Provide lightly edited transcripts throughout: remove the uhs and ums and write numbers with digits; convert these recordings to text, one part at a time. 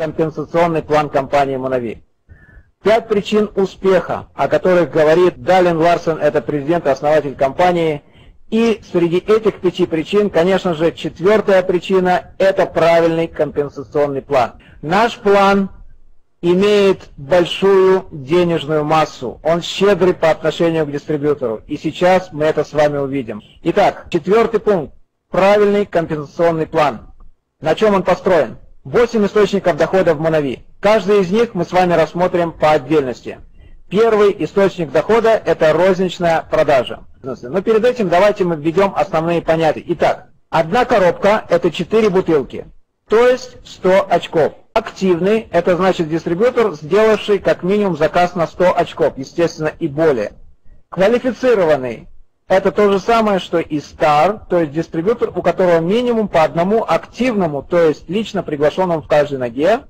компенсационный план компании Monavi. 5 причин успеха, о которых говорит Далин Ларсен, это президент и основатель компании. И среди этих 5 причин, конечно же, 4-я причина – это правильный компенсационный план. Наш план имеет большую денежную массу. Он щедрый по отношению к дистрибьютору. И сейчас мы это с вами увидим. Итак, 4-й пункт – правильный компенсационный план. На чем он построен? 8 источников дохода в Monavi. Каждый из них мы с вами рассмотрим по отдельности. Первый источник дохода – это розничная продажа. Но перед этим давайте мы введем основные понятия. Итак, одна коробка – это 4 бутылки, то есть 100 очков. Активный – это значит дистрибьютор, сделавший как минимум заказ на 100 очков, естественно, и более. Квалифицированный – это то же самое, что и Star, то есть дистрибьютор, у которого минимум по одному активному, то есть лично приглашенному в каждой ноге.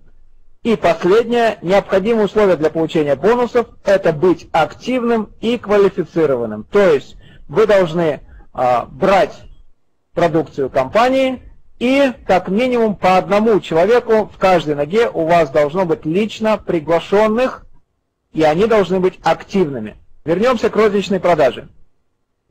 И последнее, необходимое условие для получения бонусов – это быть активным и квалифицированным. То есть вы должны брать продукцию компании, и как минимум по одному человеку в каждой ноге у вас должно быть лично приглашенных, и они должны быть активными. Вернемся к розничной продаже.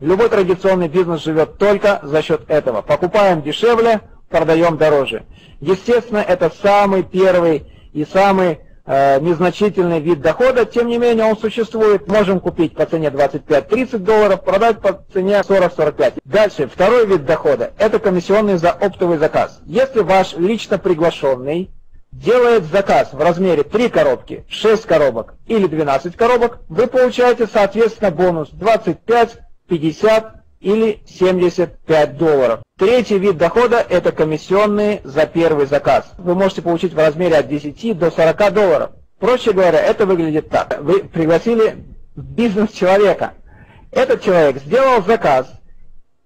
Любой традиционный бизнес живет только за счет этого. Покупаем дешевле, продаем дороже. Естественно, это самый первый и самый незначительный вид дохода, тем не менее он существует. Можем купить по цене $25-30, продать по цене 40-45. Дальше, второй вид дохода – это комиссионный за оптовый заказ. Если ваш лично приглашенный делает заказ в размере 3 коробки, 6 коробок или 12 коробок, вы получаете, соответственно, бонус 25, 50 или $75. Третий вид дохода – это комиссионные за первый заказ. Вы можете получить в размере от 10 до $40. Проще говоря, это выглядит так. Вы пригласили в бизнес человека. Этот человек сделал заказ,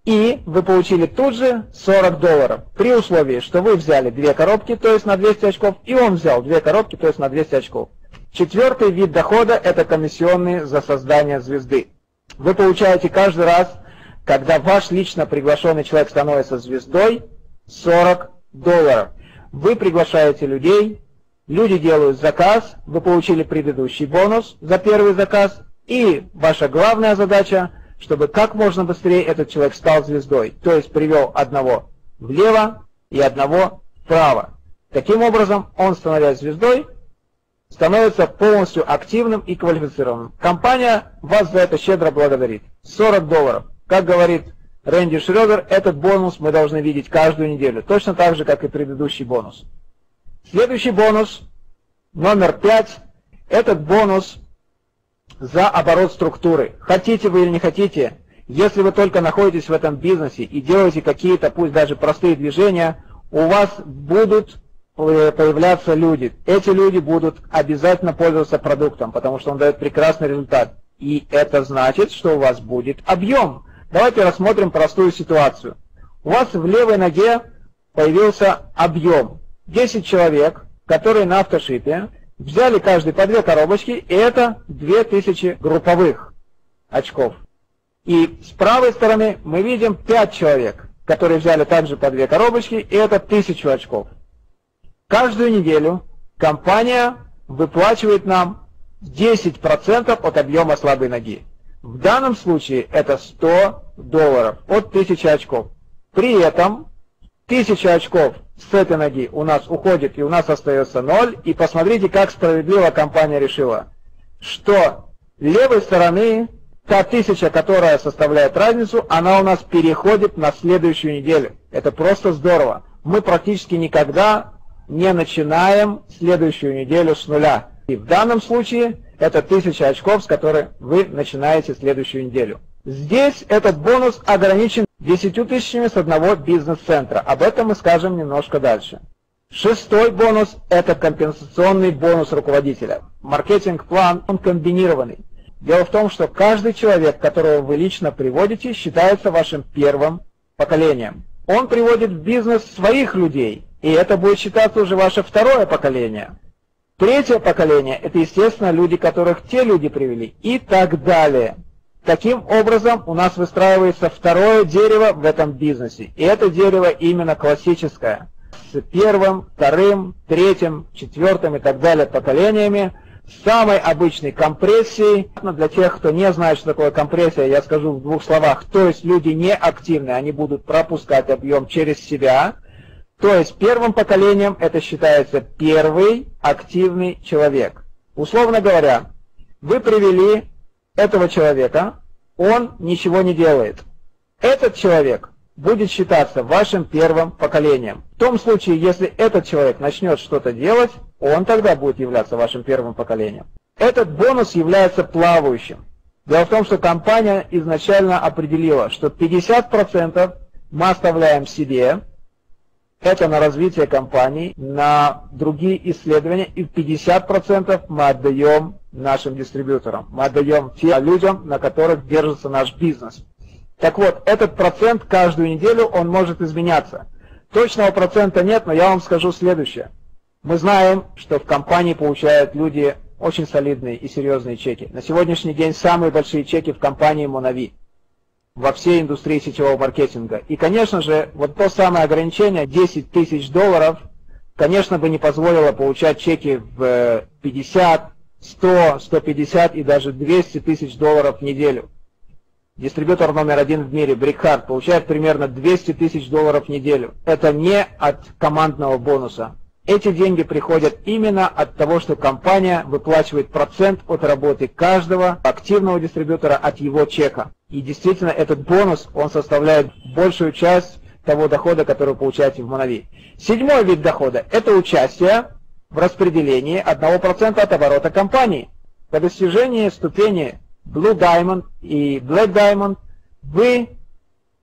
и вы получили тут же $40. При условии, что вы взяли 2 коробки, то есть на 200 очков, и он взял 2 коробки, то есть на 200 очков. Четвертый вид дохода – это комиссионные за создание звезды. Вы получаете каждый раз, когда ваш лично приглашенный человек становится звездой, $40. Вы приглашаете людей, люди делают заказ, вы получили предыдущий бонус за первый заказ, и ваша главная задача, чтобы как можно быстрее этот человек стал звездой, то есть привел одного влево и одного вправо. Таким образом, он, становясь звездой, становится полностью активным и квалифицированным. Компания вас за это щедро благодарит. $40. Как говорит Рэнди Шредер, этот бонус мы должны видеть каждую неделю, точно так же, как и предыдущий бонус. Следующий бонус, номер 5, этот бонус за оборот структуры. Хотите вы или не хотите, если вы только находитесь в этом бизнесе и делаете какие-то, пусть даже простые движения, у вас будут появляться люди. Эти люди будут обязательно пользоваться продуктом, потому что он дает прекрасный результат. И это значит, что у вас будет объем. Давайте рассмотрим простую ситуацию. У вас в левой ноге появился объем. 10 человек, которые на автошипе, взяли каждый по 2 коробочки, и это 2000 групповых очков. И с правой стороны мы видим 5 человек, которые взяли также по 2 коробочки, и это 1000 очков. Каждую неделю компания выплачивает нам 10% от объема слабой ноги. В данном случае это $100 от 1000 очков. При этом 1000 очков с этой ноги у нас уходит, и у нас остается 0. И посмотрите, как справедливо компания решила, что левой стороны та 1000, которая составляет разницу, она у нас переходит на следующую неделю. Это просто здорово. Мы практически никогда не начинаем следующую неделю с нуля. И в данном случае это 1000 очков, с которой вы начинаете следующую неделю. Здесь этот бонус ограничен 10 000 с одного бизнес-центра. Об этом мы скажем немножко дальше. Шестой бонус – это компенсационный бонус руководителя. Маркетинг-план, он комбинированный. Дело в том, что каждый человек, которого вы лично приводите, считается вашим первым поколением. Он приводит в бизнес своих людей, и это будет считаться уже ваше второе поколение. Третье поколение – это, естественно, люди, которых те люди привели, и так далее. Таким образом, у нас выстраивается второе дерево в этом бизнесе, и это дерево именно классическое. с первым, вторым, третьим, четвертым и так далее поколениями, самой обычной компрессией. Для тех, кто не знает, что такое компрессия, я скажу в двух словах. То есть люди неактивные, они будут пропускать объем через себя. То есть первым поколением это считается первый активный человек. Условно говоря, вы привели этого человека, он ничего не делает. Этот человек будет считаться вашим первым поколением. В том случае, если этот человек начнет что-то делать, он тогда будет являться вашим первым поколением. Этот бонус является плавающим. Дело в том, что компания изначально определила, что 50% мы оставляем себе, это на развитие компании, на другие исследования, и 50% мы отдаем нашим дистрибьюторам. Мы отдаем тем людям, на которых держится наш бизнес. Так вот, этот процент каждую неделю он может изменяться. Точного процента нет, но я вам скажу следующее. Мы знаем, что в компании получают люди очень солидные и серьезные чеки. На сегодняшний день самые большие чеки в компании Monavi во всей индустрии сетевого маркетинга. И, конечно же, вот то самое ограничение, 10 тысяч долларов, конечно бы не позволило получать чеки в 50, 100, 150 и даже 200 тысяч долларов в неделю. Дистрибьютор номер один в мире, Брикхард, получает примерно 200 тысяч долларов в неделю. Это не от командного бонуса. Эти деньги приходят именно от того, что компания выплачивает процент от работы каждого активного дистрибьютора от его чека. И действительно этот бонус, он составляет большую часть того дохода, который вы получаете в Monavi. Седьмой вид дохода – это участие в распределении 1% от оборота компании. По достижении ступени Blue Diamond и Black Diamond вы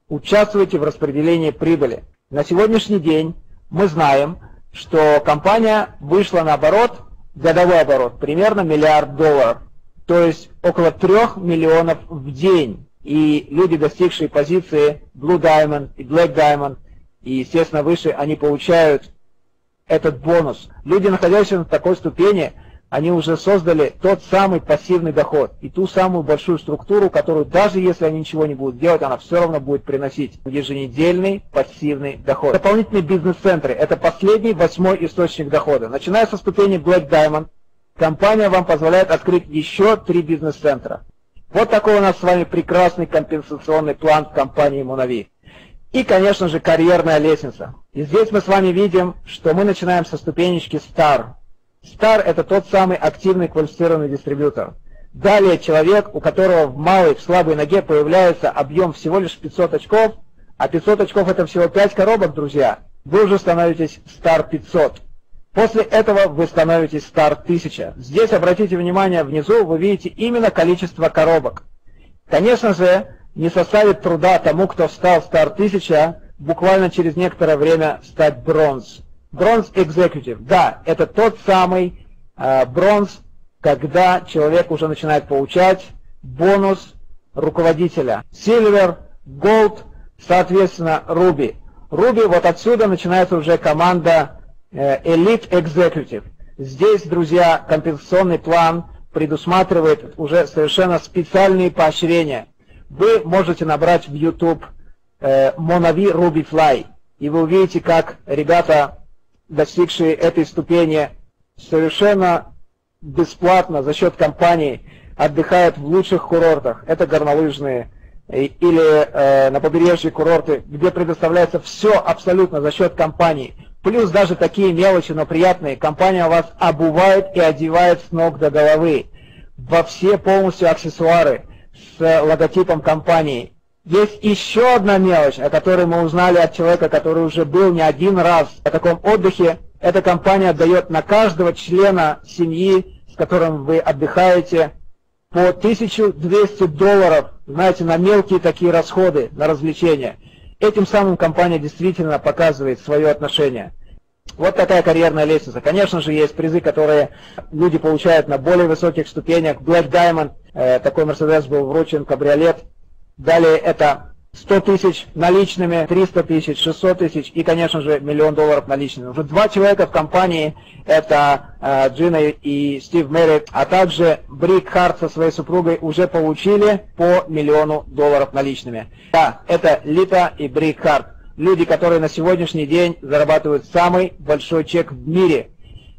участвуете в распределении прибыли. На сегодняшний день мы знаем, что компания вышла на оборот, годовой оборот, примерно $1 миллиард, то есть около 3 миллионов в день. И люди, достигшие позиции Blue Diamond и Black Diamond, и, естественно, выше, они получают этот бонус. Люди, находящиеся на такой ступени, они уже создали тот самый пассивный доход и ту самую большую структуру, которую даже если они ничего не будут делать, она все равно будет приносить еженедельный пассивный доход. Дополнительные бизнес-центры – это последний, 8-й источник дохода. Начиная со ступени Black Diamond, компания вам позволяет открыть еще 3 бизнес-центра. Вот такой у нас с вами прекрасный компенсационный план в компании Monavi. И, конечно же, карьерная лестница. И здесь мы с вами видим, что мы начинаем со ступенечки Star. Star – это тот самый активный квалифицированный дистрибьютор. Далее человек, у которого в малой, в слабой ноге появляется объем всего лишь 500 очков, а 500 очков – это всего 5 коробок, друзья, вы уже становитесь Star 500. После этого вы становитесь Star 1000. Здесь, обратите внимание, внизу вы видите именно количество коробок. Конечно же, не составит труда тому, кто стал Star 1000, буквально через некоторое время стать Bronze. Bronze Executive. Да, это тот самый бронз, когда человек уже начинает получать бонус руководителя. Silver, Gold, соответственно, Ruby. Ruby, вот отсюда начинается уже команда Elite Executive. Здесь, друзья, компенсационный план предусматривает уже совершенно специальные поощрения. Вы можете набрать в YouTube Monavi Ruby Fly, и вы увидите, как ребята, достигшие этой ступени, совершенно бесплатно за счет компании отдыхают в лучших курортах. Это горнолыжные или на побережье курорты, где предоставляется все абсолютно за счет компании. Плюс даже такие мелочи, но приятные. Компания вас обувает и одевает с ног до головы во все полностью аксессуары с логотипом компании. Есть еще одна мелочь, о которой мы узнали от человека, который уже был не один раз на таком отдыхе. Эта компания дает на каждого члена семьи, с которым вы отдыхаете, по $1200, знаете, на мелкие такие расходы, на развлечения. Этим самым компания действительно показывает свое отношение. Вот такая карьерная лестница. Конечно же, есть призы, которые люди получают на более высоких ступенях. Black Diamond, такой Mercedes был вручен, кабриолет. Далее это 100 тысяч наличными, 300 тысяч, 600 тысяч и, конечно же, $1 миллион наличными. Уже 2 человека в компании, это Джина и Стив Меррит, а также Брик Харт со своей супругой уже получили по $1 миллион наличными. Да, это Лита и Брик Харт. люди, которые на сегодняшний день зарабатывают самый большой чек в мире.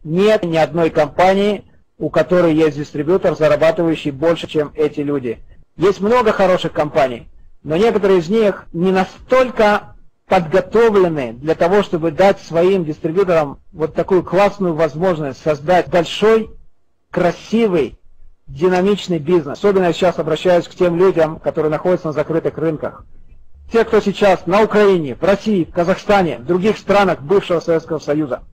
Нет ни одной компании, у которой есть дистрибьютор, зарабатывающий больше, чем эти люди. Есть много хороших компаний, но некоторые из них не настолько подготовлены для того, чтобы дать своим дистрибьюторам вот такую классную возможность создать большой, красивый, динамичный бизнес. Особенно я сейчас обращаюсь к тем людям, которые находятся на закрытых рынках. Те, кто сейчас на Украине, в России, в Казахстане, в других странах бывшего Советского Союза.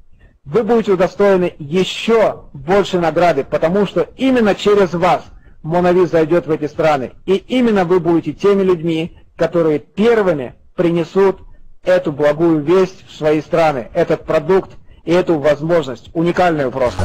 Вы будете удостоены еще большей награды, потому что именно через вас Monavi зайдет в эти страны. И именно вы будете теми людьми, которые первыми принесут эту благую весть в свои страны, этот продукт и эту возможность, уникальную просто.